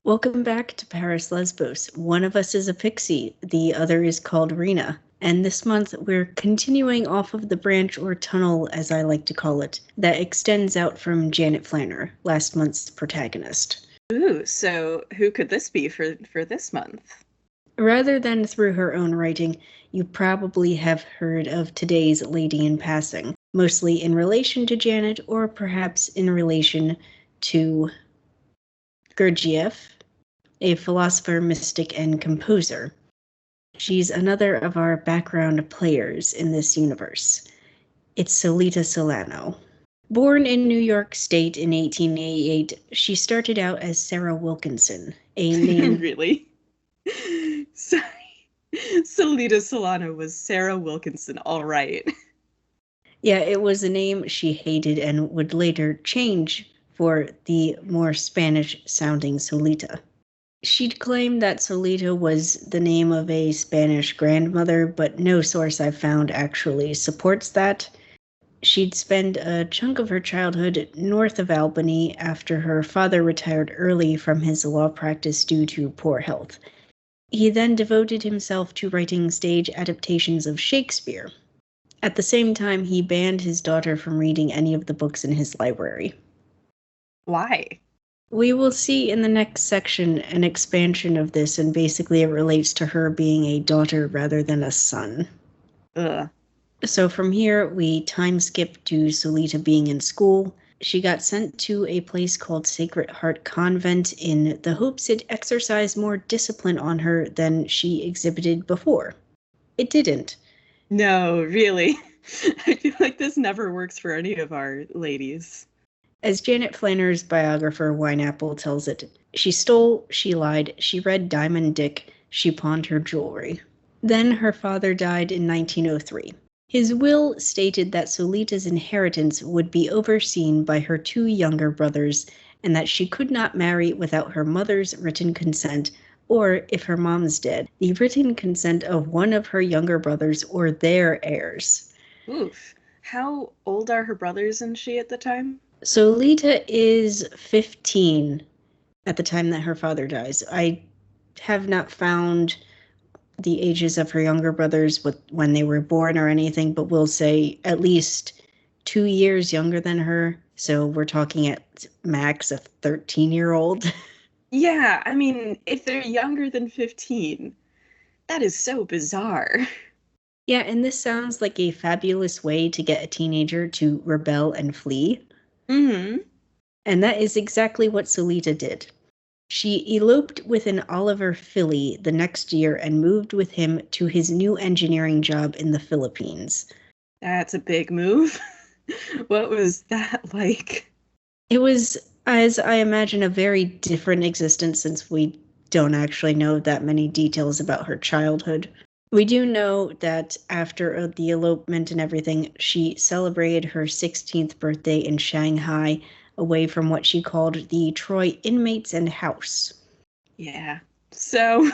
Welcome back to Paris Lesbos. One of us is a pixie, the other is called Rena. And this month we're continuing off of the branch or tunnel, as I like to call it, that extends out from Janet Flanner, last month's protagonist. Ooh, so who could this be for this month? Rather than through her own writing, you probably have heard of today's lady in passing, mostly in relation to Janet or perhaps in relation to Gurdjieff, a philosopher, mystic, and composer. She's another of our background players in this universe. It's Solita Solano. Born in New York State in 1888, she started out as Sarah Wilkinson, a name... Really? Sorry. Solita Solano was Sarah Wilkinson, all right. Yeah, it was a name she hated and would later change for the more Spanish-sounding Solita. She'd claim that Solita was the name of a Spanish grandmother, but no source I've found actually supports that. She'd spend a chunk of her childhood north of Albany after her father retired early from his law practice due to poor health. He then devoted himself to writing stage adaptations of Shakespeare. At the same time, he banned his daughter from reading any of the books in his library. Why? We will see in the next section an expansion of this, and basically it relates to her being a daughter rather than a son. Ugh. So from here, we time skip to Solita being in school. She got sent to a place called Sacred Heart Convent in the hopes it exercised more discipline on her than she exhibited before. It didn't. No, really. I feel like this never works for any of our ladies. As Janet Flanner's biographer Wineapple tells it, she stole, she lied, she read Diamond Dick, she pawned her jewelry. Then her father died in 1903. His will stated that Solita's inheritance would be overseen by her two younger brothers and that she could not marry without her mother's written consent, or, if her mom's dead, the written consent of one of her younger brothers or their heirs. Oof. How old are her brothers and she at the time? Solita is 15 at the time that her father dies. I have not found the ages of her younger brothers when they were born or anything, but we'll say at least 2 years younger than her. So we're talking at max a 13-year-old. Yeah, I mean, if they're younger than 15, that is so bizarre. Yeah, and this sounds like a fabulous way to get a teenager to rebel and flee. Mm-hmm. And that is exactly what Solita did. She eloped with an Oliver filly the next year and moved with him to his new engineering job in the Philippines. That's a big move. What was that like? It was, as I imagine, a very different existence since we don't actually know that many details about her childhood. We do know that after the elopement and everything, she celebrated her 16th birthday in Shanghai, away from what she called the Troy inmates and house. Yeah. So,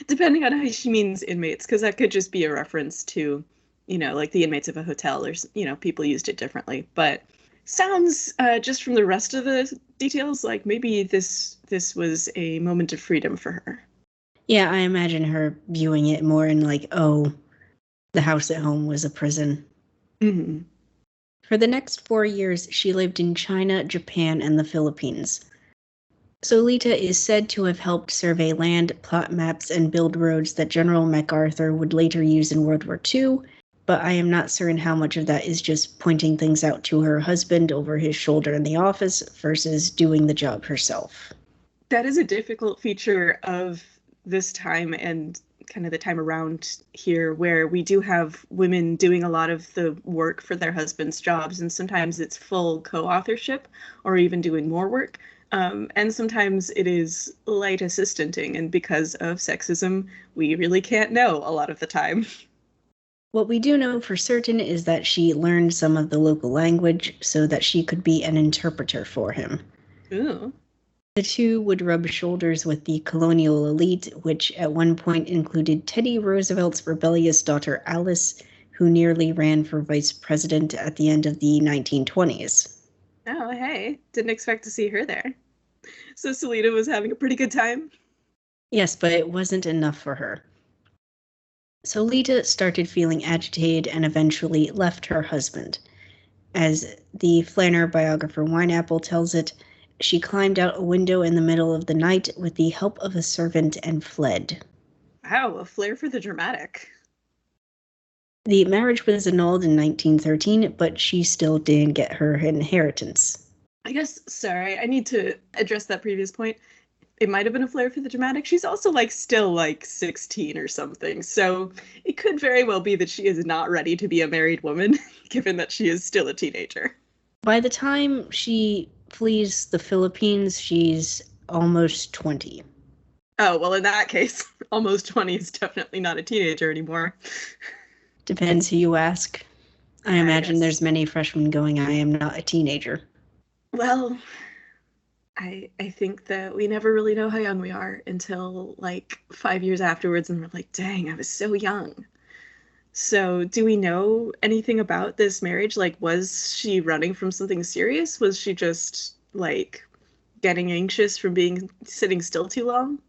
depending on how she means inmates, because that could just be a reference to, like the inmates of a hotel, or, people used it differently. But sounds, just from the rest of the details, like maybe this was a moment of freedom for her. Yeah, I imagine her viewing it more in like, oh, the house at home was a prison. Mm-hmm. For the next 4 years, she lived in China, Japan, and the Philippines. Solita is said to have helped survey land, plot maps, and build roads that General MacArthur would later use in World War II, but I am not certain how much of that is just pointing things out to her husband over his shoulder in the office versus doing the job herself. That is a difficult feature of this time and kind of the time around here, where we do have women doing a lot of the work for their husbands' jobs, and sometimes it's full co-authorship or even doing more work. And sometimes it is light assistanting, and because of sexism, we really can't know a lot of the time. What we do know for certain is that she learned some of the local language so that she could be an interpreter for him. Ooh. The two would rub shoulders with the colonial elite, which at one point included Teddy Roosevelt's rebellious daughter Alice, who nearly ran for vice president at the end of the 1920s. Oh, hey, didn't expect to see her there. So Solita was having a pretty good time? Yes, but it wasn't enough for her. Solita started feeling agitated and eventually left her husband. As the Flanner biographer Wineapple tells it, she climbed out a window in the middle of the night with the help of a servant and fled. Wow, a flair for the dramatic. The marriage was annulled in 1913, but she still didn't get her inheritance. I guess, sorry, I need to address that previous point. It might have been a flair for the dramatic. She's also still 16 or something. So it could very well be that she is not ready to be a married woman, given that she is still a teenager. By the time she flees the Philippines, she's almost 20. Oh, well, in that case, almost 20 is definitely not a teenager anymore. Depends who you ask. I imagine guess. there's many freshmen going, I am not a teenager. Well, I think that we never really know how young we are until 5 years afterwards, and we're like, dang, I was so young. So do we know anything about this marriage? Was she running from something serious? Was she just getting anxious from sitting still too long?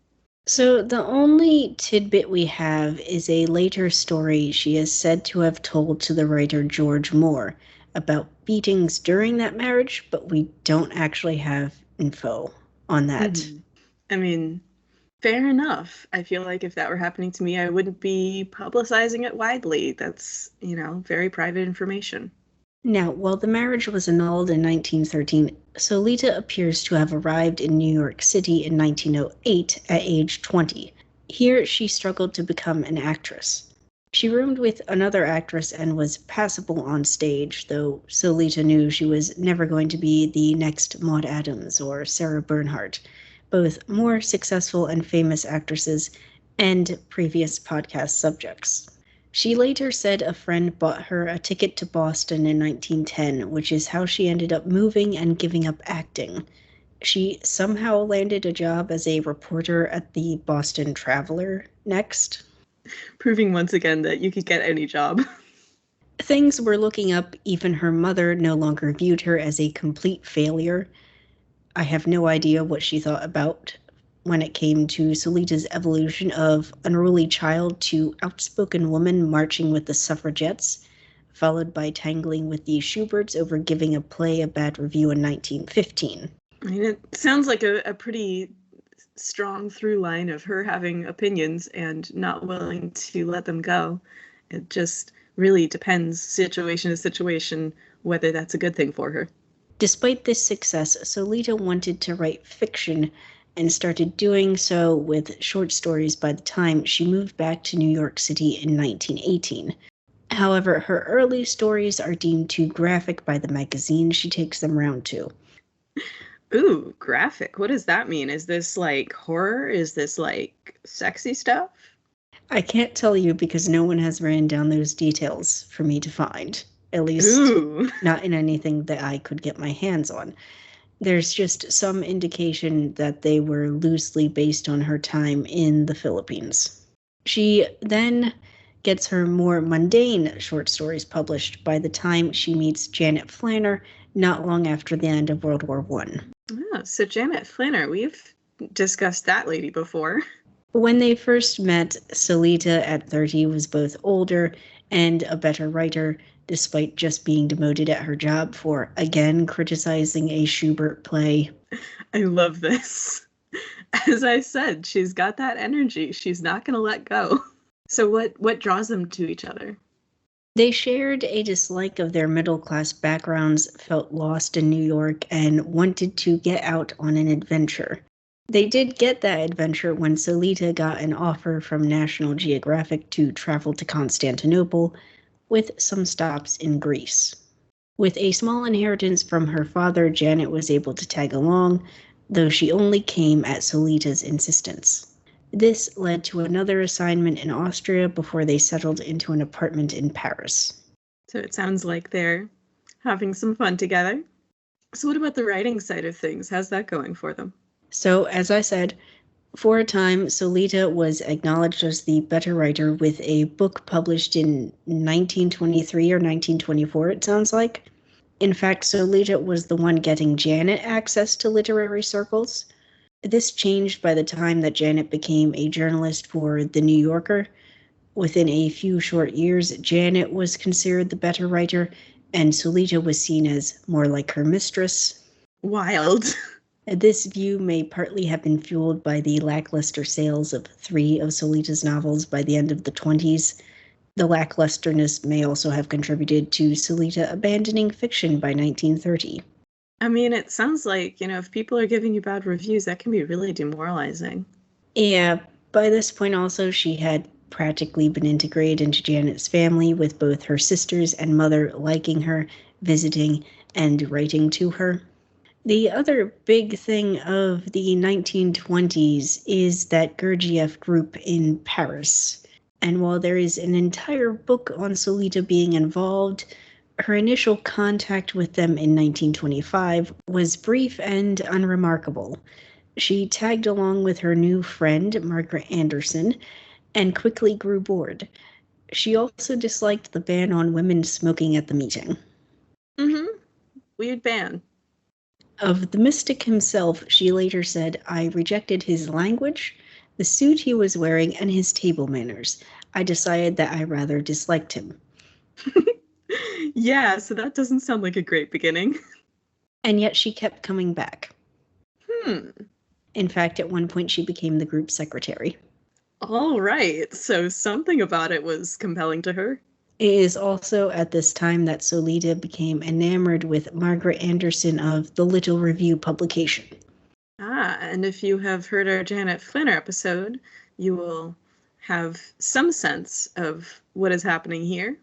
So the only tidbit we have is a later story she is said to have told to the writer George Moore about beatings during that marriage, but we don't actually have info on that. Mm-hmm. I mean, fair enough. I feel like if that were happening to me, I wouldn't be publicizing it widely. That's, very private information. Now, while the marriage was annulled in 1913, Solita appears to have arrived in New York City in 1908 at age 20. Here, she struggled to become an actress. She roomed with another actress and was passable on stage, though Solita knew she was never going to be the next Maud Adams or Sarah Bernhardt, both more successful and famous actresses and previous podcast subjects. She later said a friend bought her a ticket to Boston in 1910, which is how she ended up moving and giving up acting. She somehow landed a job as a reporter at the Boston Traveler next. Proving once again that you could get any job. Things were looking up. Even her mother no longer viewed her as a complete failure. I have no idea what she thought about when it came to Solita's evolution of unruly child to outspoken woman marching with the suffragettes, followed by tangling with the Schuberts over giving a play a bad review in 1915. I mean, it sounds like a pretty strong through line of her having opinions and not willing to let them go. It just really depends, situation to situation, whether that's a good thing for her. Despite this success, Solita wanted to write fiction and started doing so with short stories by the time she moved back to New York City in 1918. However, her early stories are deemed too graphic by the magazine she takes them round to. Ooh, graphic. What does that mean? Is this horror? Is this sexy stuff? I can't tell you because no one has written down those details for me to find. At least not in anything that I could get my hands on. There's just some indication that they were loosely based on her time in the Philippines. She then gets her more mundane short stories published by the time she meets Janet Flanner not long after the end of World War I. Oh, so Janet Flanner, we've discussed that lady before. When they first met, Solita at 30 was both older and a better writer, despite just being demoted at her job for, again, criticizing a Schubert play. I love this. As I said, she's got that energy. She's not going to let go. So what draws them to each other? They shared a dislike of their middle-class backgrounds, felt lost in New York, and wanted to get out on an adventure. They did get that adventure when Solita got an offer from National Geographic to travel to Constantinople, with some stops in Greece. With a small inheritance from her father, Janet was able to tag along, though she only came at Solita's insistence. This led to another assignment in Austria before they settled into an apartment in Paris. So it sounds like they're having some fun together. So what about the writing side of things? How's that going for them? So, as I said, for a time, Solita was acknowledged as the better writer with a book published in 1923 or 1924, it sounds like. In fact, Solita was the one getting Janet access to literary circles. This changed by the time that Janet became a journalist for The New Yorker. Within a few short years, Janet was considered the better writer, and Solita was seen as more like her mistress. Wild. This view may partly have been fueled by the lackluster sales of 3 of Solita's novels by the end of the 20s. The lacklusterness may also have contributed to Solita abandoning fiction by 1930. I mean, it sounds like, if people are giving you bad reviews, that can be really demoralizing. Yeah, by this point also, she had practically been integrated into Janet's family, with both her sisters and mother liking her, visiting, and writing to her. The other big thing of the 1920s is that Gurdjieff group in Paris. And while there is an entire book on Solita being involved, her initial contact with them in 1925 was brief and unremarkable. She tagged along with her new friend, Margaret Anderson, and quickly grew bored. She also disliked the ban on women smoking at the meeting. Weird ban. Of the mystic himself, she later said, "I rejected his language, the suit he was wearing, and his table manners. I decided that I rather disliked him." Yeah, so that doesn't sound like a great beginning. And yet she kept coming back. In fact, at one point she became the group secretary. All right, so something about it was compelling to her. It is also at this time that Solita became enamored with Margaret Anderson of the Little Review publication. And if you have heard our Janet Flanner episode, you will have some sense of what is happening here.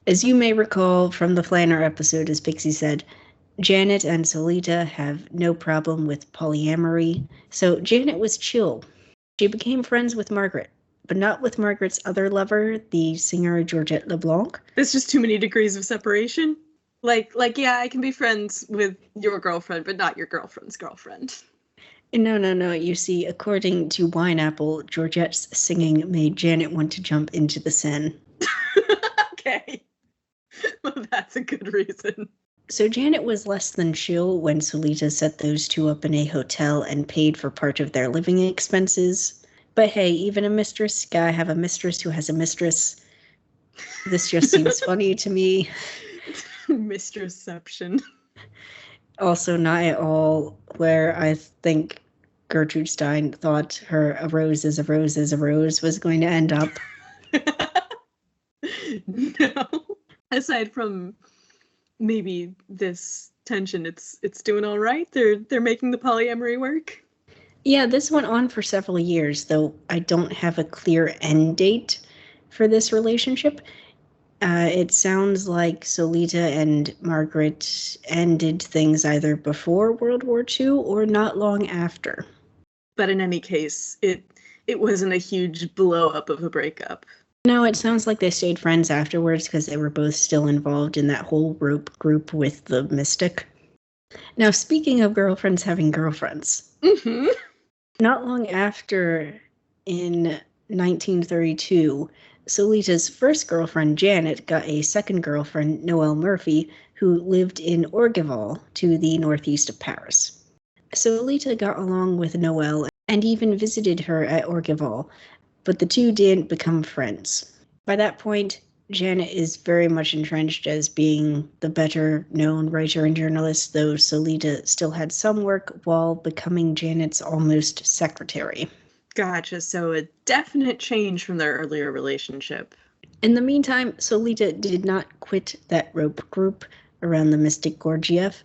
As you may recall from the Flanner episode, as Pixie said, Janet and Solita have no problem with polyamory, so Janet was chill. She became friends with Margaret, but not with Margaret's other lover, the singer Georgette LeBlanc. There's just too many degrees of separation. Like, yeah, I can be friends with your girlfriend, but not your girlfriend's girlfriend. No. You see, according to Wineapple, Georgette's singing made Janet want to jump into the Seine. Okay. Well, that's a good reason. So Janet was less than chill when Solita set those two up in a hotel and paid for part of their living expenses. But hey, even a mistress gotta have a mistress who has a mistress. This just seems funny to me. Mistressception. Also, not at all where I think Gertrude Stein thought her "a rose is a rose is a rose" was going to end up. No. Aside from maybe this tension, it's doing all right. They're making the polyamory work. Yeah, this went on for several years, though I don't have a clear end date for this relationship. It sounds like Solita and Margaret ended things either before World War II or not long after. But in any case, it wasn't a huge blow up of a breakup. No, it sounds like they stayed friends afterwards because they were both still involved in that whole rope group with the mystic. Now, speaking of girlfriends having girlfriends, not long after, in 1932, Solita's first girlfriend, Janet, got a second girlfriend, Noelle Murphy, who lived in Orgeval, to the northeast of Paris. Solita got along with Noelle and even visited her at Orgeval, but the two didn't become friends. By that point, Janet is very much entrenched as being the better-known writer and journalist, though Solita still had some work while becoming Janet's almost secretary. Gotcha, so a definite change from their earlier relationship. In the meantime, Solita did not quit that rope group around the mystic Gurdjieff.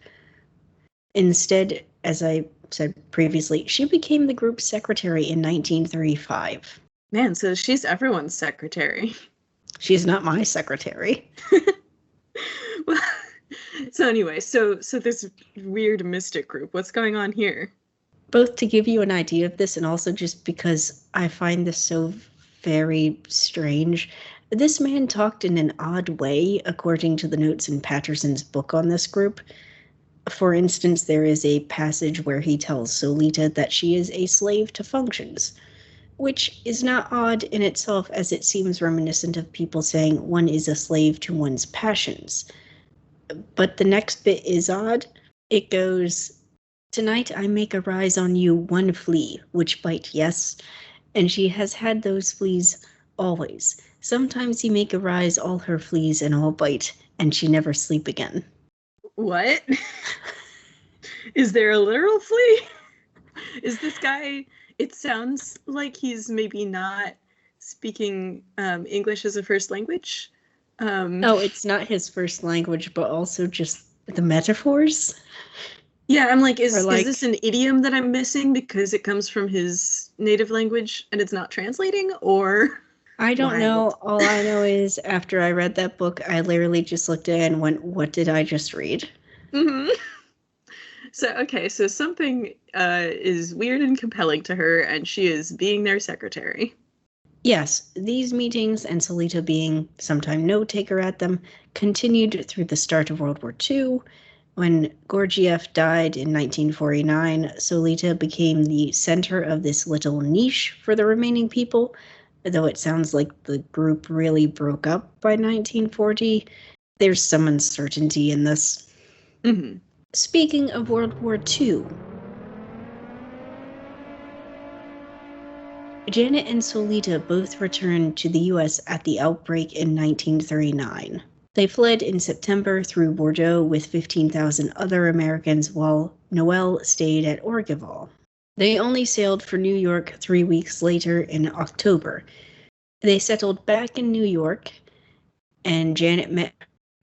Instead, as I said previously, she became the group's secretary in 1935. Man, so she's everyone's secretary. She's not my secretary. Well, so anyway, so this weird mystic group, what's going on here? Both to give you an idea of this and also just because I find this so very strange. This man talked in an odd way, according to the notes in Patterson's book on this group. For instance, there is a passage where he tells Solita that she is a slave to functions, which is not odd in itself, as it seems reminiscent of people saying one is a slave to one's passions. But the next bit is odd. It goes, Tonight I make arise on you one flea, which bite, yes, and she has had those fleas always. Sometimes he make arise all her fleas and all bite, and she never sleep again. What? Is there a literal flea? Is this guy... It sounds like he's maybe not speaking English as a first language. Oh, it's not his first language, but also just the metaphors. Yeah, I'm like, Or is like, this an idiom that I'm missing because it comes from his native language and it's not translating, or I don't wild? know. All I know is after I read that book, I literally just looked at it and went, what did I just read? Mm-hmm. So something is weird and compelling to her, and she is being their secretary. Yes, these meetings, and Solita being sometime note-taker at them, continued through the start of World War II. When Gurdjieff died in 1949, Solita became the center of this little niche for the remaining people, though it sounds like the group really broke up by 1940. There's some uncertainty in this. Mm-hmm. Speaking of World War II, Janet and Solita both returned to the U.S. at the outbreak in 1939. They fled in September through Bordeaux with 15,000 other Americans, while Noel stayed at Orgeval. They only sailed for New York 3 weeks later in October. They settled back in New York, and Janet met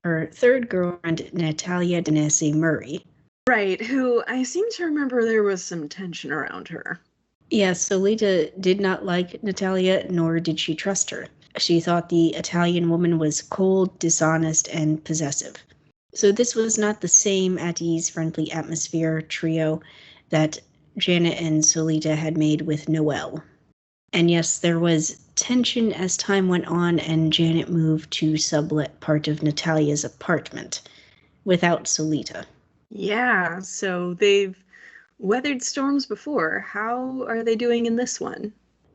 her third girlfriend, Natalia Denese Murray. Right, who I seem to remember there was some tension around her. Yes, Solita did not like Natalia, nor did she trust her. She thought the Italian woman was cold, dishonest, and possessive. So this was not the same at-ease, friendly atmosphere trio that Janet and Solita had made with Noel. And yes, there was tension as time went on, and Janet moved to sublet part of Natalia's apartment without Solita. Yeah, so they've weathered storms before. How are they doing in this one?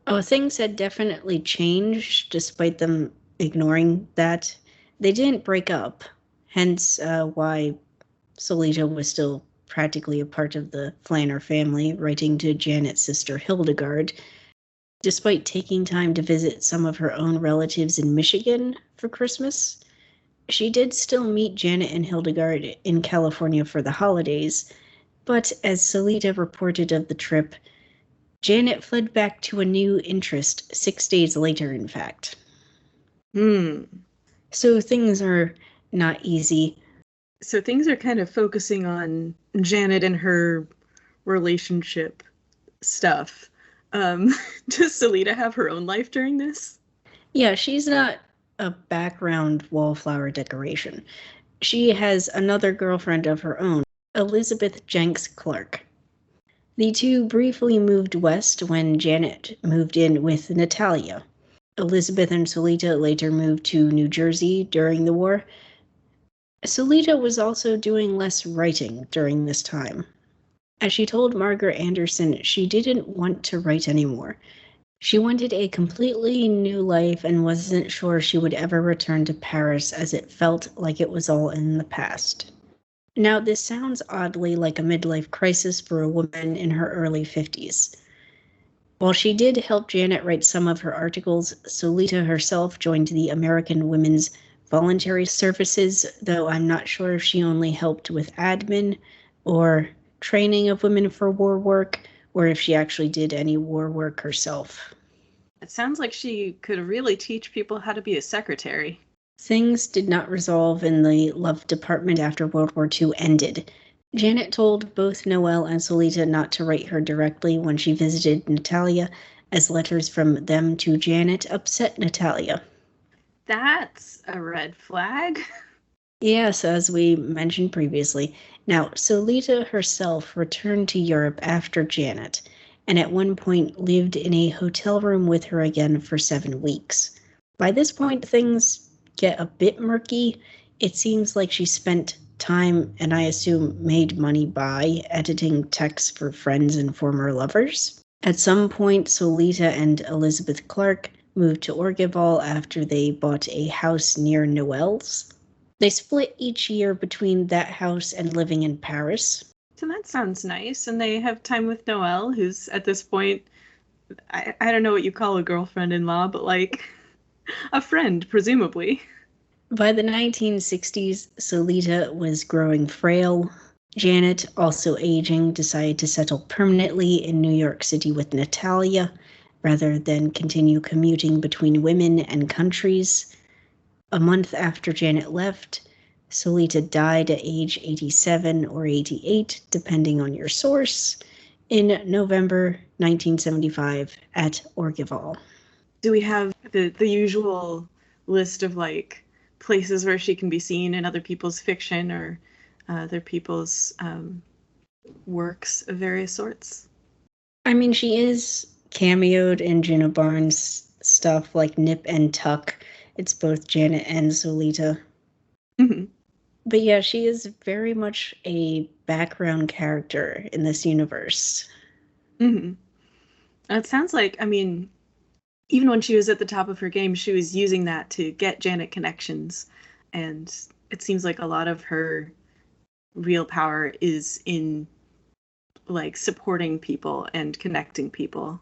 Oh, things had definitely changed despite them ignoring that. They didn't break up, hence why Solita was still practically a part of the Flanner family, writing to Janet's sister Hildegard. Despite taking time to visit some of her own relatives in Michigan for Christmas, she did still meet Janet and Hildegard in California for the holidays, but as Solita reported of the trip, Janet fled back to a new interest 6 days later, in fact. So things are not easy. So things are kind of focusing on Janet and her relationship stuff. Does Solita have her own life during this? Yeah, she's not a background wallflower decoration. She has another girlfriend of her own, Elizabeth Jenks Clark. The two briefly moved west when Janet moved in with Natalia. Elizabeth and Solita later moved to New Jersey during the war. Solita was also doing less writing during this time. As she told Margaret Anderson, she didn't want to write anymore. She wanted a completely new life and wasn't sure she would ever return to Paris, as it felt like it was all in the past. Now, this sounds oddly like a midlife crisis for a woman in her early 50s. While she did help Janet write some of her articles, Solita herself joined the American Women's Voluntary Services, though I'm not sure if she only helped with admin or training of women for war work, or if she actually did any war work herself. It sounds like she could really teach people how to be a secretary. Things did not resolve in the love department after World War II ended. Janet told both Noel and Solita not to write her directly when she visited Natalia, as letters from them to Janet upset Natalia. That's a red flag. Yes, as we mentioned previously. Now, Solita herself returned to Europe after Janet, and at one point lived in a hotel room with her again for 7 weeks. By this point, things get a bit murky. It seems like she spent time, and I assume made money by, editing texts for friends and former lovers. At some point, Solita and Elizabeth Clark moved to Orgeval after they bought a house near Noel's. They split each year between that house and living in Paris. So that sounds nice. And they have time with Noelle, who's at this point, I don't know what you call a girlfriend-in-law, but like a friend, presumably. By the 1960s, Solita was growing frail. Janet, also aging, decided to settle permanently in New York City with Natalia, rather than continue commuting between women and countries. A month after Janet left, Solita died at age 87 or 88, depending on your source, in November 1975 at Orgeval. Do we have the usual list of like places where she can be seen in other people's fiction or other people's works of various sorts? I mean, she is cameoed in Jenna Barnes' stuff like Nip and Tuck. It's both Janet and Solita. Mm-hmm. But yeah, she is very much a background character in this universe. Mm-hmm. It sounds like, I mean, even when she was at the top of her game, she was using that to get Janet connections. And it seems like a lot of her real power is in like supporting people and connecting people.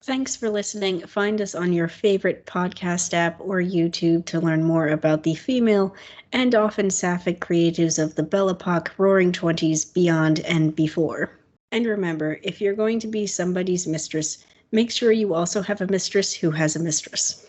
Thanks for listening. Find us on your favorite podcast app or YouTube to learn more about the female and often sapphic creatives of the Belle Epoque, Roaring Twenties, beyond, and before. And remember, if you're going to be somebody's mistress, make sure you also have a mistress who has a mistress.